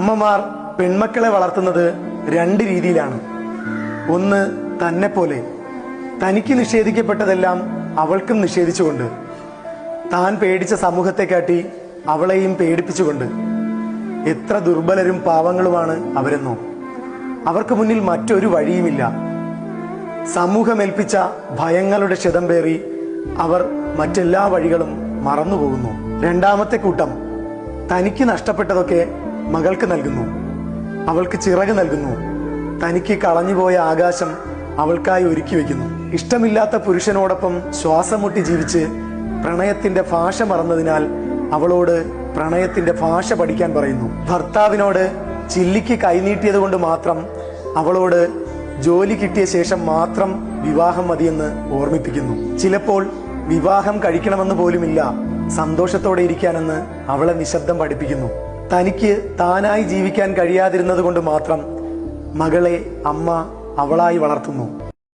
അമ്മമാർ പെൺമക്കളെ വളർത്തുന്നത് രണ്ട് രീതിയിലാണ്. ഒന്ന്, തന്നെ പോലെ തനിക്ക് നിഷേധിക്കപ്പെട്ടതെല്ലാം അവൾക്കും നിഷേധിച്ചുകൊണ്ട്, താൻ പേടിച്ച സമൂഹത്തെ കാട്ടി അവളെയും പേടിപ്പിച്ചുകൊണ്ട്. എത്ര ദുർബലരും പാവങ്ങളുമാണ് അവരെന്നോ. അവർക്ക് മുന്നിൽ മറ്റൊരു വഴിയുമില്ല. സമൂഹമേൽപ്പിച്ച ഭയങ്ങളുടെ ക്ഷതം പേറി അവർ മറ്റെല്ലാ വഴികളും മറന്നുപോകുന്നു. രണ്ടാമത്തെ കൂട്ടം തനിക്ക് നഷ്ടപ്പെട്ടതൊക്കെ മകൾക്ക് നൽകുന്നു, അവൾക്ക് ചിറക് നൽകുന്നു, തനിക്ക് കളഞ്ഞുപോയ ആകാശം അവൾക്കായി ഒരുക്കി വയ്ക്കുന്നു. ഇഷ്ടമില്ലാത്ത പുരുഷനോടൊപ്പം ശ്വാസം മുട്ടി ജീവിച്ച് പ്രണയത്തിന്റെ ഭാഷ മറന്നതിനാൽ അവളോട് പ്രണയത്തിന്റെ ഭാഷ പഠിക്കാൻ പറയുന്നു. ഭർത്താവിനോട് ചില്ലിക്ക് കൈനീട്ടിയത് കൊണ്ട് മാത്രം അവളോട് ജോലി കിട്ടിയ ശേഷം മാത്രം വിവാഹം മതിയെന്ന് ഓർമ്മിപ്പിക്കുന്നു. ചിലപ്പോൾ വിവാഹം കഴിക്കണമെന്ന് പോലുമില്ല, സന്തോഷത്തോടെ ഇരിക്കാനെന്ന് അവളെ നിശബ്ദം പഠിപ്പിക്കുന്നു. തനിക്ക് താനായി ജീവിക്കാൻ കഴിയാതിരുന്നത് കൊണ്ട് മാത്രം മകളെ അമ്മ അവളായി വളർത്തുന്നു.